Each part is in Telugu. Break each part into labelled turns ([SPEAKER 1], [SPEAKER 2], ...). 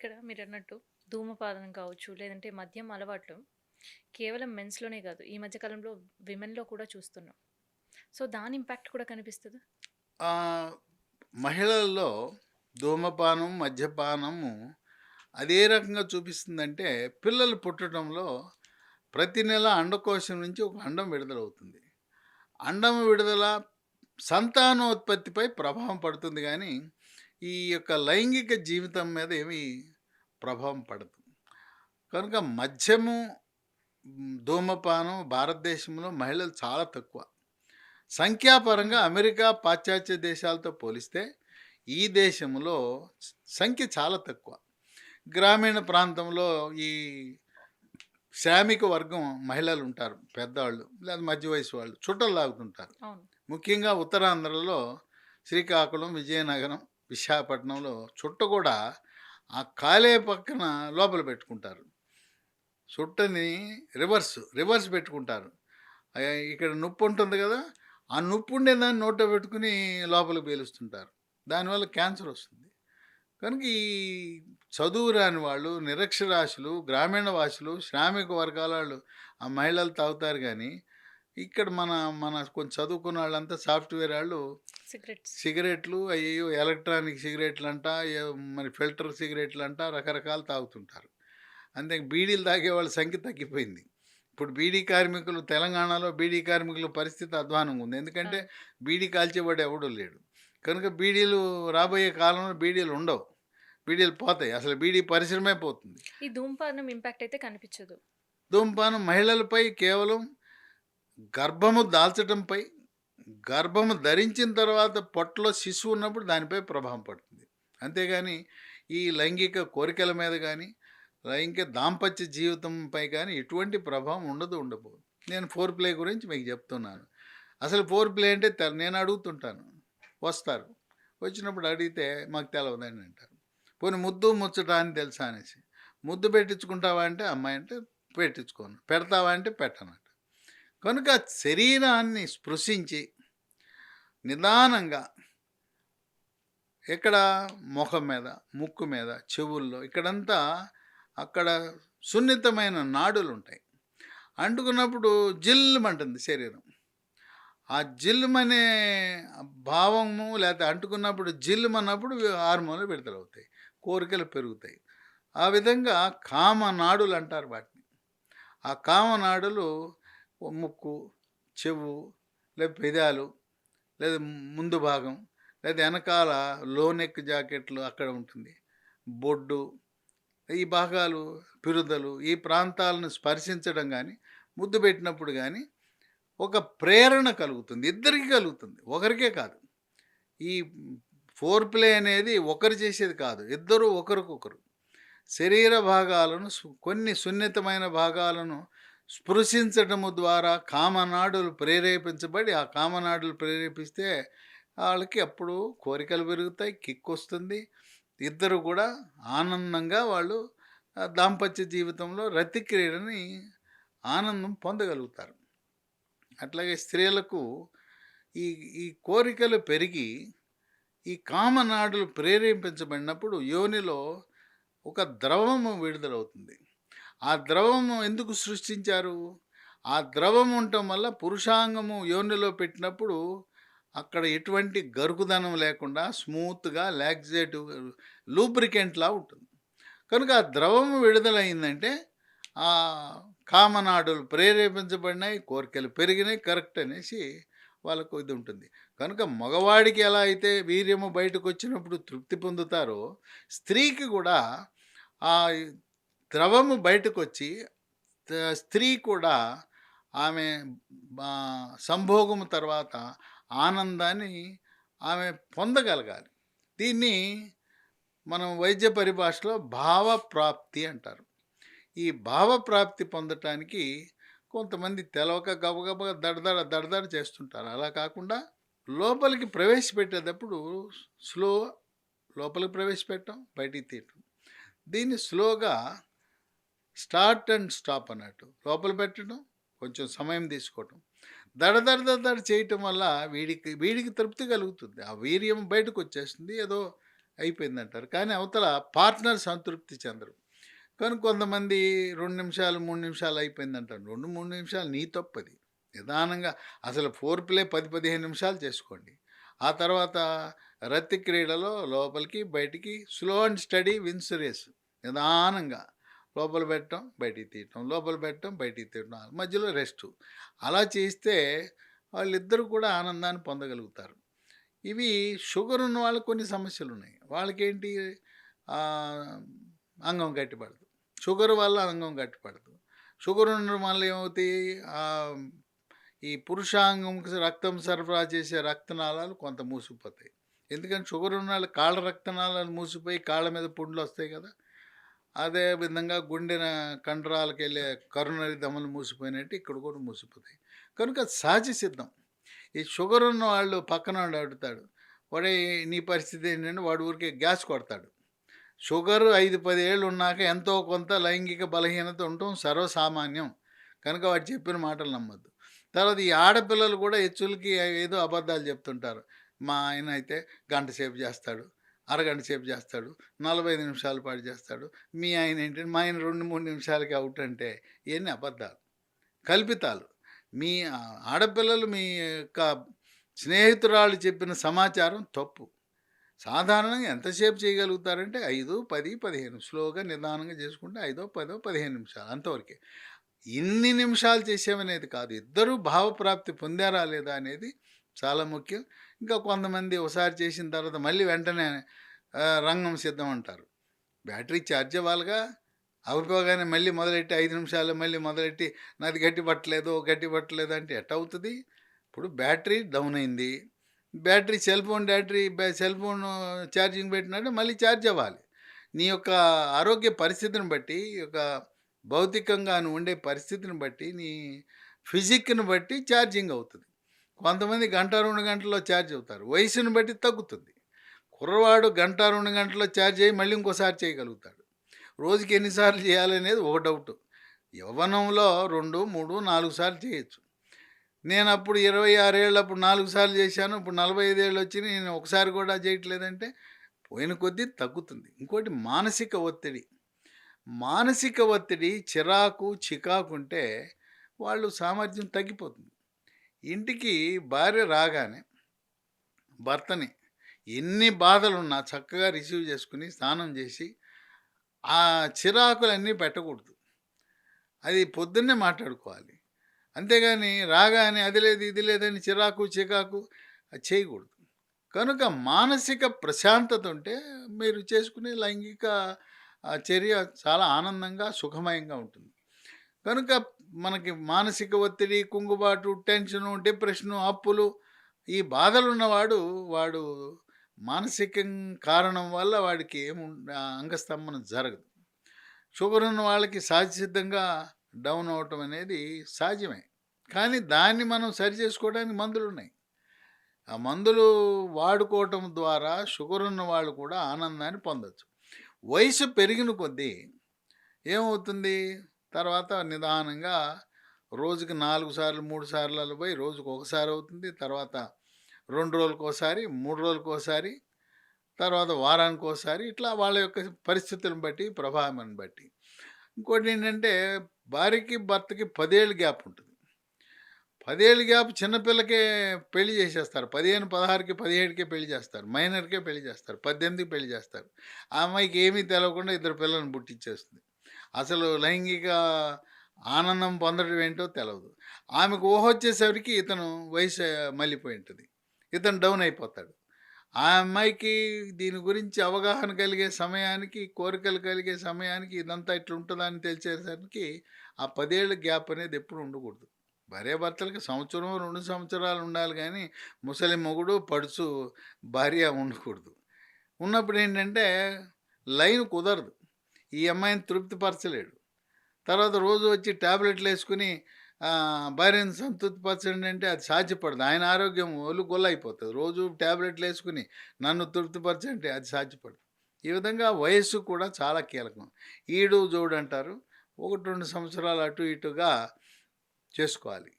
[SPEAKER 1] ఇక్కడ మీరన్నట్టు ధూమపానం కావచ్చు, లేదంటే మద్యం అలవాట్లు కేవలం మెన్స్‌లోనే కాదు. ఈ మధ్య కాలంలో విమెన్‌లో కూడా చూస్తున్నాం. సో, దాని ఇంపాక్ట్ కూడా కనిపిస్తదా?
[SPEAKER 2] ఆహ్, మహిళల్లో ధూమపానం, మద్యపానము అదే రకంగా చూపిస్తుందంటే, పిల్లలు పుట్టడంలో ప్రతి నెల అండకోశం నుంచి ఒక అండం విడుదలవుతుంది. అండం విడుదల సంతానోత్పత్తిపై ప్రభావం పడుతుంది గానీ, ఈ యొక్క లైంగిక జీవితం మీద ఏమీ ప్రభావం పడదు. కనుక మద్యము, ధూమపానం భారతదేశంలో మహిళలు చాలా తక్కువ. సంఖ్యాపరంగా
[SPEAKER 1] హ్మ్.
[SPEAKER 2] అమెరికా, పాశ్చాత్య దేశాలతో పోలిస్తే ఈ దేశంలో సంఖ్య చాలా తక్కువ. గ్రామీణ ప్రాంతంలో ఈ శ్రామిక వర్గం మహిళలుంటారు. పెద్దవాళ్ళు లేదా మధ్య వయసు వాళ్ళు చుట్టలు లాగుతుంటారు.
[SPEAKER 1] అవును.
[SPEAKER 2] ముఖ్యంగా ఉత్తరాంధ్రలో శ్రీకాకుళం, విజయనగరం, విశాఖపట్నంలో చుట్ట కూడా ఆ కాలేయ పక్కన లోపల పెట్టుకుంటారు. చుట్టని రివర్స్ పెట్టుకుంటారు. ఇక్కడ నొప్పుంటుంది గదా! ఆ నొప్పుండేదాన్ని నోట్లో పెట్టుకొని లోపలికి పీలుస్తుంటారు. దానివల్ల క్యాన్సరొస్తుంది. కనుక ఈ చదువు రాని వాళ్ళు, నిరక్షరాస్యులు, గ్రామీణ వాసులు, శ్రామిక వర్గాలాళ్ళు ఆ మహిళలు తాగుతారు గానీ, ఇక్కడ మన మన కొంచెం చదువుకున్న వాళ్ళంతా సాఫ్ట్‌వేర్ ఆళ్ళు
[SPEAKER 1] సిగరెట్స్.
[SPEAKER 2] సిగరెట్లు అయ్యేయో ఎలక్ట్రానిక్ సిగరెట్లంట, మరి ఫిల్టర్ సిగరెట్లంట రకరకాలు తాగుతుంటారు. అంతే బీడీలు తాగేవాళ్ళ సంఖ్య తగ్గిపోయింది. ఇప్పుడు బీడీ కార్మికులు తెలంగాణలో బీడీ కార్మికుల పరిస్థితి అధ్వానంగా ఉంది. ఎందుకంటే
[SPEAKER 1] అవును.
[SPEAKER 2] బీడీ కాల్చేవాడు ఎవడు లేడు. కనుక బీడీలు రాబోయే కాలంలో బీడీలు ఉండవు. బీడీలు పోతాయి. అసలు బీడీ పరిశ్రమే పోతుంది.
[SPEAKER 1] ఈ ధూమపానం ఇంపాక్ట్ అయితే కనిపించదు.
[SPEAKER 2] ధూమపానం మహిళలపై కేవలం గర్భము దాల్చడంపై, గర్భము ధరించిన తర్వాత పొట్టలో శిశువు ఉన్నప్పుడు దానిపై ప్రభావం పడుతుంది. అంతేగాని ఈ లైంగిక కోరికల మీద గానీ, లైంగిక దాంపత్య జీవితంపై కానీ ఎటువంటి ప్రభావం ఉండబోదు. నేను ఫోర్ ప్లే గురించి మీకు చెప్తున్నాను. అసలు ఫోర్ ప్లే అంటే నేను అడుగుతుంటాను. వస్తారు. వచ్చినప్పుడు అడిగితే మాకు తెలవదండి అంటారు. పోనీ ముద్దు, ముచ్చట అని తెలుసా అనేసి. ముద్దు పెట్టించుకుంటావా అంటే అమ్మాయి అంటే పెట్టించుకోను. పెడతావా అంటే పెట్టనంట. కనుక శరీరాన్ని స్పృశించి నిదానంగా ఎక్కడ మొఖం మీద, ముక్కు మీద, చెవుల్లో ఇక్కడంతా అక్కడ సున్నితమైన నాడులుంటాయి. అంటుకున్నప్పుడు జిల్లుమంటుంది శరీరం. ఆ జిల్లుమనే భావము లేతే అంటుకున్నప్పుడు జిల్లుమన్నప్పుడు హార్మోన్లు విడుదలవుతాయి. కోరికలు పెరుగుతాయి. ఆ విధంగా కామనాడులు అంటారు వాటిని. ఆ కామనాడులు ముక్కు, చెవు, లేదా పెదాలు, లేదా ముందు భాగం, లేదా వెనకాల లో నెక్ జాకెట్లు అక్కడ ఉంటుంది. బొడ్డు, ఈ భాగాలు, పిరుదలు ఈ ప్రాంతాలను స్పర్శించడం గానీ, ముద్దు పెట్టినప్పుడు గానీ, ఒక ప్రేరణ కలుగుతుంది. ఇద్దరికీ కలుగుతుంది. ఒకరికే కాదు. ఈ ఫోర్ ప్లే అనేది ఒకరు చేసేది కాదు. ఇద్దరు ఒకరికొకరు. శరీర భాగాలను కొన్ని సున్నితమైన భాగాలను స్పృశించటము ద్వారా కామనాడులు ప్రేరేపించబడి, ఆ కామనాడులు ప్రేరేపిస్తే ఆళ్ళకి అప్పుడు కోరికలు పెరుగుతాయి, కిక్కొస్తుంది. ఇద్దరు కూడా ఆనందంగా వాళ్ళు దాంపత్య జీవితంలో రతి క్రీడని ఆనందం పొందగలుగుతారు. అట్లాగే స్త్రీలకు ఈ ఈ కోరికలు పెరిగి, ఈ కామనాడులు ప్రేరేపించబడినప్పుడు యోనిలో ఒక ద్రవము విడుదలవుతుంది. ఆ ద్రవము ఎందుకు సృష్టించారు? ఆ ద్రవం ఉండటం వల్ల పురుషాంగము యోనిలో పెట్టినప్పుడు అక్కడ ఎటువంటి గరుకుదనం లేకుండా స్మూత్‌గా లాక్సేటివ్ లూబ్రికెంట్‌లా ఉంటుంది. కనుక ఆ ద్రవము విడుదలయిందంటే కామనాడులు ప్రేరేపించబడినాయి, కోరికలు పెరిగినాయి కరెక్ట్ అనేసి వాళ్ళకు ఇది ఉంటుంది. కనుక మగవాడికి ఎలా అయితే వీర్యము బయటకొచ్చినప్పుడు తృప్తి పొందుతారో, స్త్రీకి కూడా ఆ ద్రవము బయటకొచ్చి స్త్రీ కూడా ఆమె సంభోగము తర్వాత ఆనందాన్ని ఆమె పొందగలగాలి. దీన్ని మనం వైద్య పరిభాషలో భావప్రాప్తి అంటారు. ఈ భావప్రాప్తి పొందటానికి కొంతమంది తెలవక గబగబా దడదడ చేస్తుంటారు. అలా కాకుండా లోపలికి ప్రవేశపెట్టేటప్పుడు స్లో లోపలికి ప్రవేశపెట్టడం, బయటికి తీయటం. దీన్ని స్లోగా స్టార్ట్ అండ్ స్టాప్ అన్నట్టు. లోపల పెట్టడం, కొంచెం సమయం తీసుకోవటం. దడ చేయటం వల్ల వీడికి వీడికి తృప్తి కలుగుతుంది. ఆ వీర్యం బయటకొచ్చేస్తుంది. ఏదో అయిపోయిందంటారు. కానీ అవతల పార్ట్నర్ సంతృప్తి చెందరు. కానీ కొంతమంది 2 నిమిషాలు, 3 నిమిషాలు అయిపోయిందంటారు. 2, 3 నిమిషాలు నీ తప్పది. నిదానంగా అసలు ఫోర్ ప్లే 10, 15 నిమిషాలు చేసుకోండి. ఆ తర్వాత రతి క్రీడలో లోపలికి, బయటికి slow and steady wins race. నిదానంగా లోపల పెట్టడం, బయటికి తీయటం, లోపల పెట్టడం, బయటికి తీయటం. మధ్యలో రెస్టు. అలా చేస్తే వాళ్ళిద్దరూ కూడా ఆనందాన్ని పొందగలుగుతారు. ఇవి షుగర్ ఉన్న వాళ్ళకి కొన్ని సమస్యలున్నాయి. వాళ్ళకేంటి ఆహ్, అంగం గట్టిపడదు. షుగర్ వల్ల అంగం గట్టిపడదు. షుగర్ ఉండడం వల్ల ఏమవుతాయి? ఆహ్, ఈ పురుషాంగంకి రక్తం సరఫరా చేసే రక్తనాళాలు కొంత మూసుకుపోతాయి. ఎందుకంటే షుగర్ ఉన్నోళ్ళకి కాళ్ళ రక్తనాళాలు మూసిపోయి కాళ్ళ మీద పుండ్లొస్తాయి కదా! అదే విధంగా గుండెన కండరాలకెళ్ళే కరోనరీ ధమనులు మూసిపోయినట్టు ఇక్కడ కూడా మూసిపోతాయి. కనుక సహజ సిద్ధం. ఈ షుగర్ ఉన్న వాళ్ళు పక్కనోడు అడుగుతాడు. "ఒరేయ్! నీ పరిస్థితి ఏంటంటే" వాడు ఊరికే గ్యాస్ కొడతాడు. షుగర్ 5, 10 ఏళ్ళు ఉన్నాక ఎంతో కొంత లైంగిక బలహీనత ఉండటం సర్వసామాన్యం. కనుక వాడు చెప్పిన మాటలు నమ్మొద్దు. తర్వాత ఈ ఆడపిల్లలు కూడా హెచ్చులకి ఏదో అబద్ధాలు చెప్తుంటారు. మా ఆయన అయితే గంట సేపు చేస్తాడు, అరగంట సేపు చేస్తాడు, 45 నిమిషాల పాటు చేస్తాడు. మీ ఆయన ఏంటంటే మా ఆయన 2, 3 నిమిషాలకి అవుట్ అంటే ఇయన్నీ అబద్ధాలు, కల్పితాలు. మీ ఆడపిల్లలు మీ యొక్క స్నేహితురాలు చెప్పిన సమాచారం తప్పు. సాధారణంగా ఎంతసేపు చేయగలుగుతారంటే 5, 10, 15 స్లోగా నిదానంగా చేసుకుంటే 5, 10, 15 నిమిషాలు అంతవరకే. ఇన్ని నిమిషాలు చేసామనేది కాదు. ఇద్దరూ భావప్రాప్తి పొందారా లేదా అనేది చాలా ముఖ్యం. ఇంకా కొంతమంది ఒకసారి చేసిన తర్వాత మళ్ళీ వెంటనే రంగం సిద్ధం అంటారు. బ్యాటరీ ఛార్జ్ అవ్వాలిగా. అయిపోగానే మళ్ళీ మొదలెట్టి 5 నిమిషాల్లో మళ్ళీ మొదలెట్టి నాది గట్టి పట్టలేదు, గట్టి పట్టలేదు అంటే ఎట్టవుతది? ఇప్పుడు బ్యాటరీ డౌన్ అయింది. బ్యాటరీ సెల్ ఫోన్ ఛార్జింగ్ పెట్టినట్టు మళ్ళీ ఛార్జ్ అవ్వాలి. నీ యొక్క ఆరోగ్య పరిస్థితిని బట్టి, యొక్క భౌతికంగా నువ్వు ఉండే పరిస్థితిని బట్టి, నీ ఫిజిక్‌ని బట్టి ఛార్జింగ్ అవుతది. కొంతమంది గంట, 2 గంటల్లో ఛార్జ్ అవుతారు. వయసుని బట్టి తగ్గుతుంది. కుర్రవాడు గంట, 2 గంటల్లో ఛార్జ్ అయ్యి మళ్ళీ ఇంకోసారి చేయగలుగుతాడు. రోజుకి ఎన్ని సార్లు చేయాలనేది ఒక డౌటు. యవ్వనంలో 2, 3, 4 సార్లు చేయొచ్చు. నేనప్పుడు 26 ఏళ్ళప్పుడు 4 సార్లు చేశాను. ఇప్పుడు 45 ఏళ్ళొచ్చినియి. నేను ఒకసారి కూడా చేయట్లేదంటే, పోయిన కొద్దీ తగ్గుతుంది. ఇంకోటి మానసిక ఒత్తిడి. మానసిక ఒత్తిడి, చిరాకు, చికాకుంటే వాళ్ళు సామర్థ్యం తగ్గిపోతుంది. ఇంటికి భార్య రాగానే భర్తని ఎన్ని బాధలున్నా చక్కగా రిసీవ్ చేసుకొని, స్నానం చేసి, ఆ చిరాకులన్నీ పెట్టకూడదు. అది పొద్దున్నే మాట్లాడుకోవాలి. అంతేగాని రాగానే అది లేదు, ఇది లేదని చిరాకు, చికాకు అది చేయకూడదు. కనుక మానసిక ప్రశాంతత ఉంటే మీరు చేసుకునే లైంగిక చర్య చాలా ఆనందంగా, సుఖమయంగా ఉంటుంది. కనుక మనకి మానసిక ఒత్తిడి, కుంగుబాటు, టెన్షను, డిప్రెషను, అప్పులు ఈ బాధలున్నవాడు వాడు మానసికం కారణం వల్ల వాడికి అంగస్తంభన జరగదు. షుగర్ ఉన్న వాళ్ళకి సహజసిద్ధంగా డౌన్ అవ్వటం అనేది సహజమే. కానీ దాన్ని మనం సరి చేసుకోవడానికి మందులున్నాయి. ఆ మందులు వాడుకోవటం ద్వారా షుగర్ ఉన్న వాళ్ళు కూడా ఆనందాన్ని పొందొచ్చు. వయసు పెరిగిన కొద్దీ ఏమవుతుంది? తర్వాత నిదానంగా రోజుకి 4 సార్లు, 3 సార్లు అలా పోయి రోజుకి ఒకసారి అవుతుంది. తర్వాత 2 రోజులకోసారి, 3 రోజులకోసారి, తర్వాత వారానికోసారి ఇట్లా వాళ్ళ యొక్క పరిస్థితులను బట్టి, ప్రభావాన్ని బట్టి. ఇంకోటేంటంటే భార్యకి, భర్తకి 10 ఏళ్ల గ్యాప్ ఉంటుంది. 10 ఏళ్ల గ్యాప్ చిన్నపిల్లకే పెళ్లి చేసేస్తారు. 15, 16కి, 17కే పెళ్లి చేస్తారు. మైనర్‌కే పెళ్లి చేస్తారు. 18కి పెళ్లి చేస్తారు. ఆ అమ్మాయికి ఏమీ తెలవకుండా ఇద్దరు పిల్లల్ని పుట్టించేస్తుంది. అసలు లైంగిక ఆనందం పొందడం ఏంటో తెలవదు. ఆమెకు ఊహొచ్చేసరికి ఇతను వయసు మళ్ళిపోయి ఉంటది. ఇతను డౌన్ అయిపోతాడు. ఆ అమ్మాయికి దీని గురించి అవగాహన కలిగే సమయానికి, కోరికలు కలిగే సమయానికి ఇదంతా ఇట్లుంటదని తెలిసేసరికి ఆ 10 ఏళ్ల గ్యాప్ అనేది ఎప్పుడు ఉండకూడదు. భార్యాభర్తలకి సంవత్సరం, 2 సంవత్సరాలు ఉండాలి గానీ, ముసలి మొగుడు, పడుచు భార్య ఉండకూడదు. ఉన్నప్పుడు ఏంటంటే లైన్ కుదరదు. ఈ అమ్మాయిని తృప్తిపరచలేడు. తర్వాత రోజు వచ్చి టాబ్లెట్‌లేసుకొని భార్యను సంతృప్తిపరచండి అంటే అది సాధ్యపడదు. ఆయన ఆరోగ్యం ఒళ్ళు గొల్లయిపోతది. రోజు టాబ్లెట్‌లేసుకొని నన్ను తృప్తిపరచంటే అది సాధ్యపడదు. ఈ విధంగా వయస్సు కూడా చాలా కీలకం. ఈడు జోడు అంటారు. 1, 2 సంవత్సరాలు అటు ఇటుగా చేసుకోవాలి.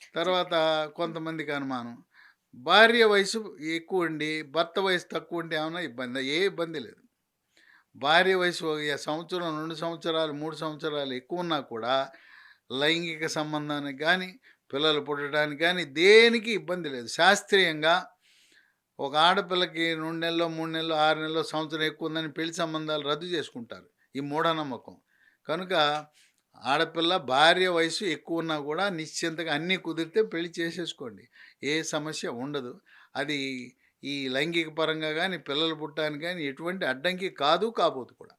[SPEAKER 1] సో
[SPEAKER 2] తర్వాత కొంతమందికి అనుమానం. భార్య వయసు ఎక్కువుండి, భర్త వయసు తక్కువుంటే ఏమన్నా ఇబ్బందా? ఏ ఇబ్బంది లేదు. భార్య వయసు సంవత్సరం, 2 సంవత్సరాలు, 3 సంవత్సరాలు ఎక్కువున్నా కూడా లైంగిక సంబంధానికి గానీ, పిల్లలు పుట్టడానికి గానీ దేనికి ఇబ్బంది లేదు. శాస్త్రీయంగా ఒక ఆడపిల్లకి 2 నెల్లో, 3 నెల్లో, 6 నెల్లో, సంవత్సరం ఎక్కువుందని పెళ్లి సంబంధాలు రద్దు చేసుకుంటారు. ఈ మూఢనమ్మకం. కనుక ఆడపిల్ల భార్య వయసు ఎక్కువున్నా కూడా నిశ్చింతగా అన్నీ కుదిరితే పెళ్లి చేసేసుకోండి. ఏ సమస్య ఉండదు. అది ఈ లైంగిక పరంగా గానీ, పిల్లలు పుట్టడానికి గానీ ఎటువంటి అడ్డంకి కాదు, కాబోదు కూడా.